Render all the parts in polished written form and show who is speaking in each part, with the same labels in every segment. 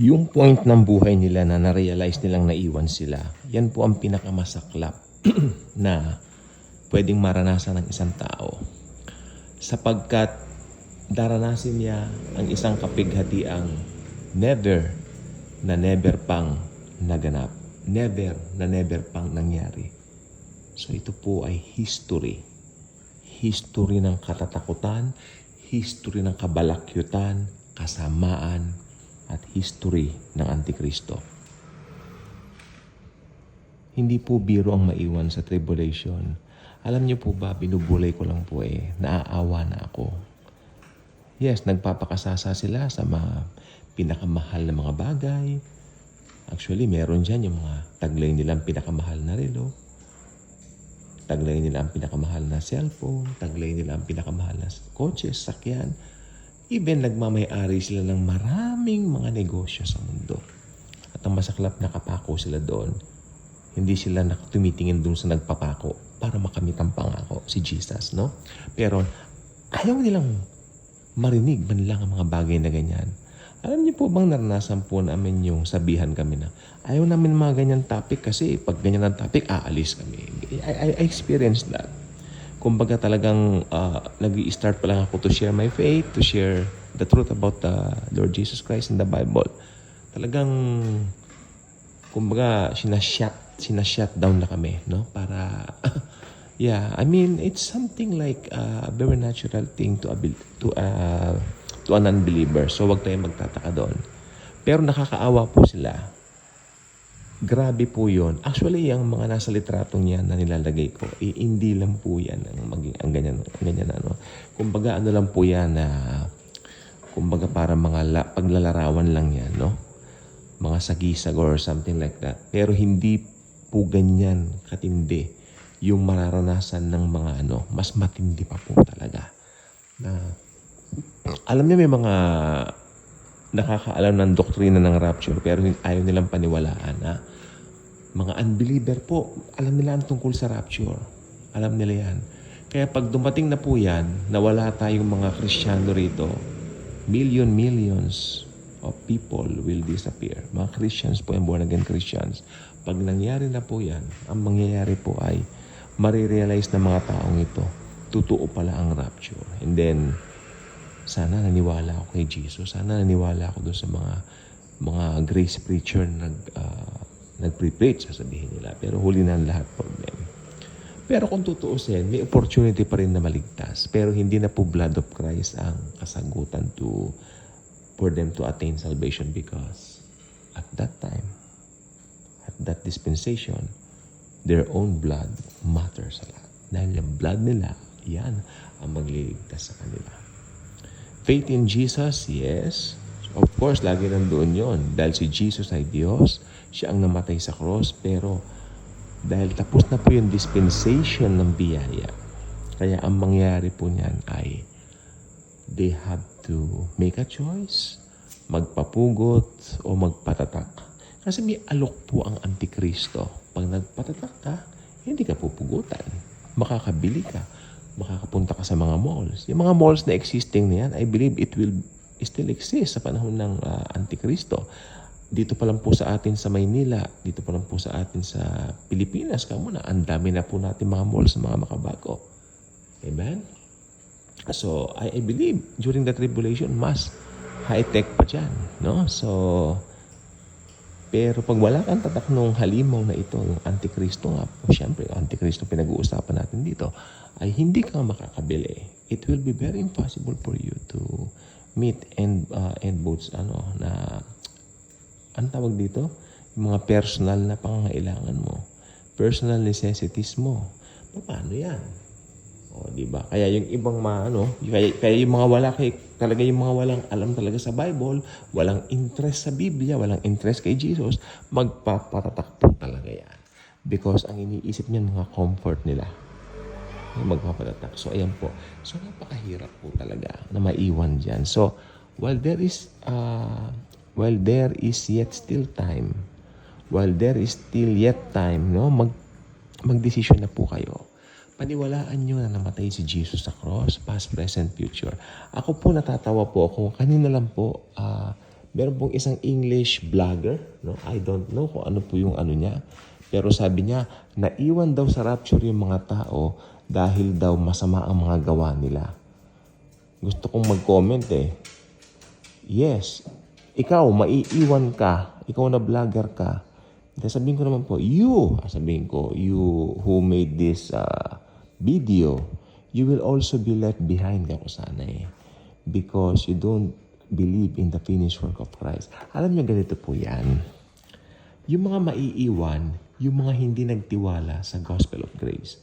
Speaker 1: Yung point ng buhay nila na na-realize nilang naiwan sila, yan po ang pinakamasaklap na pwedeng maranasan ng isang tao. Sapagkat daranasin niya ang isang kapighatiang never pang naganap. Never pang nangyari. So ito po ay history. History ng katatakutan, history ng kabalakyutan, kasamaan, at history ng Antikristo. Hindi po biro ang maiwan sa tribulation. Alam niyo po ba, binubulay ko lang po naaawa na ako. Yes, nagpapakasasa sila sa mga pinakamahal na mga bagay. Actually, meron dyan yung mga taglay nilang pinakamahal na relo. Taglay nila ang pinakamahal na cellphone. Taglay nila ang pinakamahal na kotse, sakyan. Even nagmamay-ari sila ng maraming mga negosyo sa mundo. At ang masaklap na kapako sila doon, hindi sila tumitingin doon sa nagpapako para makamit ang pangako, si Jesus, no? Pero ayaw nilang marinig man lang ang mga bagay na ganyan. Alam niyo po bang naranasan po namin yung sabihan kami na ayaw namin mga ganyan topic kasi pag ganyan ang topic, aalis kami. I experienced that. Kumbaga talagang nag-i-start pa lang ako to share my faith, to share the truth about the Lord Jesus Christ in the Bible. Talagang, kumbaga, sinashut down na kami, no? Para, yeah, I mean, it's something like a very natural thing to an unbeliever. So, wag tayong magtataka doon. Pero nakakaawa po sila. Grabe po yun. Actually, yung mga nasa litratong yan na nilalagay ko, hindi lang po yan ang ganyan ano. Kumbaga, ano lang po yan na, kumbaga para mga paglalarawan lang yan, no? Mga sagisag or something like that. Pero hindi po ganyan katindi yung mararanasan ng mga mas matindi pa po talaga. Na, alam niyo may mga nakakaalam ng doktrina ng rapture pero ayaw nilang paniwalaan na mga unbeliever po, alam nila ang tungkol sa rapture. Alam nila yan. Kaya pag dumating na po yan, na wala tayong mga Kristiyano rito, millions of people will disappear. Mga Christians po, yung born again Christians. Pag nangyari na po yan, ang mangyayari po ay marirealize ng mga taong ito, totoo pala ang rapture. And then, sana naniwala ako kay Jesus. Sana naniwala ako doon sa mga grace preacher na nag-preach, sasabihin nila. Pero huli na ang lahat problem. Pero kung tutuusin, may opportunity pa rin na maligtas. Pero hindi na po blood of Christ ang kasagutan for them to attain salvation because at that time, at that dispensation, their own blood matters a lot. Dahil yung blood nila, yan ang magliligtas sa kanila. Faith in Jesus, yes. Of course, lagi nandoon yon. Dahil si Jesus ay Diyos, siya ang namatay sa cross, pero dahil tapos na po yung dispensation ng biyaya, kaya ang mangyari po niyan ay they have to make a choice, magpapugot o magpatatak. Kasi may alok po ang Antikristo. Pag nagpatatak ka, hindi ka pupugutan. Makakabili ka. Makakapunta ka sa mga malls. Yung mga malls na existing na yan, I believe it will still exist sa panahon ng Antikristo. Dito pa lang po sa atin sa Maynila, dito pa lang po sa atin sa Pilipinas, kamo na, ang dami na po natin mga malls na mga makabago. Amen? So, I believe during the tribulation, mas high-tech pa dyan. No? So, pero pag wala kang tatak nung halimaw na ito, yung Antikristo nga po, syempre, Antikristo pinag-uusapan natin dito, ay hindi ka makakabili. It will be very impossible for you to meet and boats, na ang tawag dito, yung mga personal na pangangailangan mo, personal necessities mo. Paano yan? O, di ba? Kaya yung ibang kaya yung mga talaga yung mga walang alam talaga sa Bible, walang interest sa Biblia, walang interest kay Jesus, magpapatatak po talaga yan. Because ang iniisip niyan, mga comfort nila. Magpapatatak. So, ayan po. So, napakahirap po talaga na maiwan dyan. So, while there is yet still time, no, magdesisyon na po kayo. Paniwalaan nyo na namatay si Jesus sa cross, past, present, future. Ako po natatawa po ako. Kanina lang po, Meron pong isang English vlogger, no? I don't know kung ano po yung ano niya. Pero sabi niya, naiwan daw sa rapture yung mga tao dahil daw masama ang mga gawa nila. Gusto kong mag-comment eh. Yes, ikaw, maiiwan ka. Ikaw na vlogger ka. Sabihin ko naman po, you who made this video, you will also be left behind ka ko sana eh. Because you don't believe in the finished work of Christ. Alam niyo, ganito po yan. Yung mga maiiwan, yung mga hindi nagtiwala sa gospel of grace,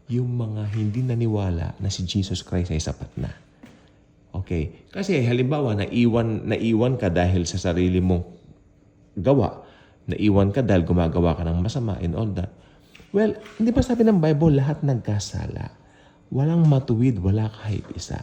Speaker 1: yung mga hindi naniwala na si Jesus Christ ay sapat na. Okay? Kasi halimbawa, naiwan ka dahil sa sarili mong gawa. Naiwan ka dahil gumagawa ka ng masama and all that. Well, hindi ba sabi ng Bible, lahat nagkasala? Walang matuwid, wala kahit isa.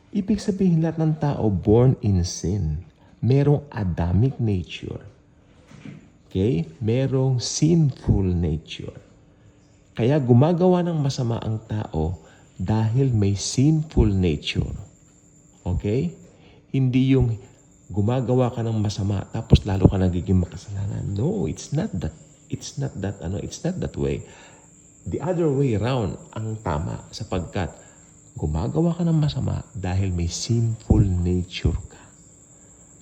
Speaker 1: Ibig sabihin lahat ng tao born in sin. Merong Adamic nature. Okay? Merong sinful nature. Kaya gumagawa ng masama ang tao dahil may sinful nature. Okay? Hindi yung gumagawa ka ng masama tapos lalo ka nagiging makasalanan. No, it's not that. It's not that way. The other way around ang tama sapagkat gumagawa ka ng masama dahil may sinful nature ka.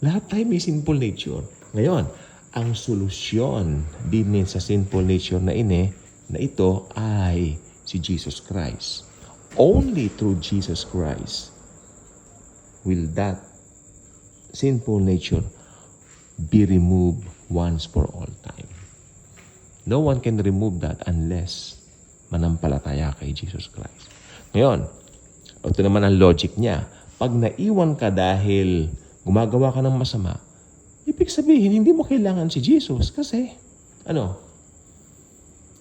Speaker 1: Lahat tayo may sinful nature. Ngayon, ang solusyon din sa sinful nature na ito ay si Jesus Christ. Only through Jesus Christ will that sinful nature be removed once for all time. No one can remove that unless manampalataya kay Jesus Christ. Ngayon, ito naman ang logic niya. Pag naiwan ka dahil gumagawa ka ng masama, ibig sabihin, hindi mo kailangan si Jesus kasi,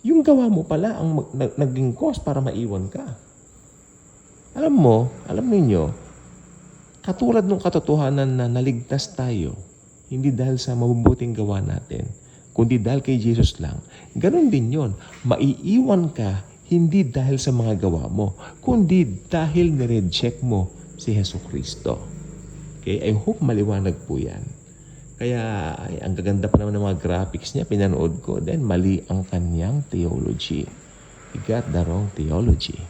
Speaker 1: yung gawa mo pala ang naging cause para maiwan ka. Alam ninyo, katulad ng katotohanan na naligtas tayo, hindi dahil sa mabubuting gawa natin, kundi dahil kay Jesus lang. Ganon din yon. Maiiwan ka, hindi dahil sa mga gawa mo, kundi dahil nireject mo si Jesucristo. Okay? I hope maliwanag po yan. Kaya, ang gaganda pa naman ng mga graphics niya, pinanood ko, then mali ang kanyang theology. He got the wrong theology.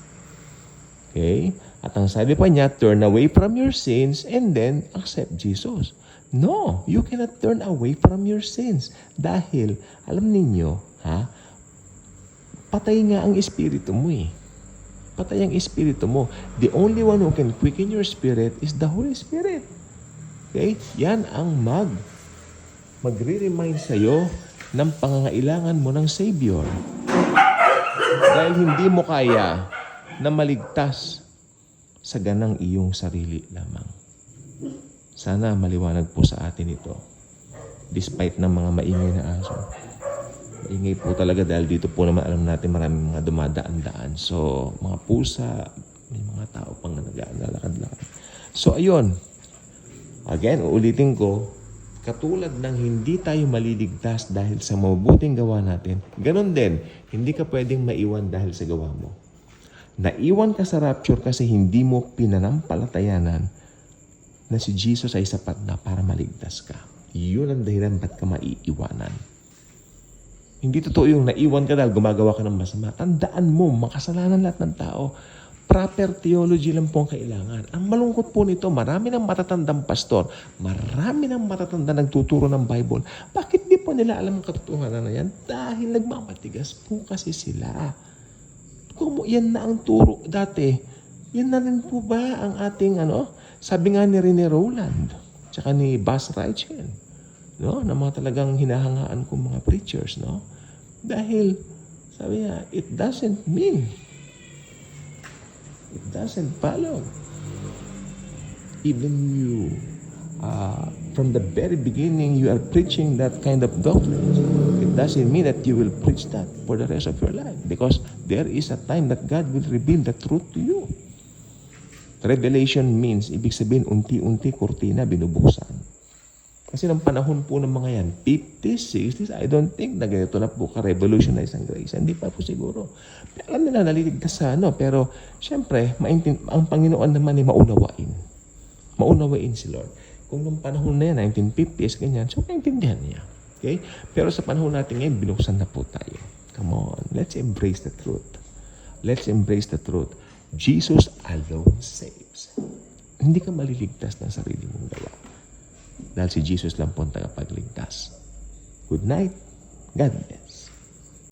Speaker 1: Okay? At ang sabi pa niya, turn away from your sins and then accept Jesus. No, you cannot turn away from your sins. Dahil, alam ninyo, patay nga ang espiritu mo eh. Patay ang espiritu mo. The only one who can quicken your spirit is the Holy Spirit. Okay? Yan ang magre-remind sa'yo ng pangangailangan mo ng Savior. Dahil hindi mo kaya na maligtas sa ganang iyong sarili lamang. Sana maliwanag po sa atin ito. Despite ng mga maingay na aso. Maingay po talaga dahil dito po naman alam natin maraming mga dumadaan-daan. So, mga pusa, may mga tao pang naglalakad-lakad. So, ayun. Again, uulitin ko, katulad ng hindi tayo maliligtas dahil sa mabubuting gawa natin, ganon din, hindi ka pwedeng maiwan dahil sa gawa mo. Naiwan ka sa rapture kasi hindi mo pinanampalatayanan na si Jesus ay sapat na para maligtas ka. Yun ang dahilan ba't ka maiiwanan. Hindi totoo yung naiwan ka dahil gumagawa ka ng masama. Tandaan mo, makasalanan lahat ng tao. Proper theology lang po ang kailangan. Ang malungkot po nito, marami ng matatandang pastor, marami ng matatandang nagtuturo ng Bible. Bakit di po nila alam ang katotohanan na yan? Dahil nagmamatigas po kasi sila. Kung yan na ang turo dati, yan na rin po ba ang ating sabi nga ni Rene Rowland, tsaka ni Buzz Reichel, na mga talagang hinahangaan kong mga preachers, Dahil, sabi niya, it doesn't follow. Even you, from the very beginning, you are preaching that kind of doctrine. It doesn't mean that you will preach that for the rest of your life. Because there is a time that God will reveal the truth to you. Revelation means, ibig sabihin, unti-unti kurtina binubuksan. Kasi ng panahon po ng mga yan, 50s, 60s, I don't think na ganito na po ka-revolutionize ang grace. Hindi pa po siguro. Alam nila, naliligtas sa pero syempre, ang Panginoon naman ay maunawain. Maunawain si Lord. Kung nung panahon na yan, 1950s, ganyan, so naintindihan niya. Okay? Pero sa panahon natin ngayon, binuksan na po tayo. Come on, let's embrace the truth. Let's embrace the truth. Jesus alone saves. Hindi ka maliligtas ng sarili mong gawa. Dahil si Jesus lang po ang tagapagligtas. Good night. God bless.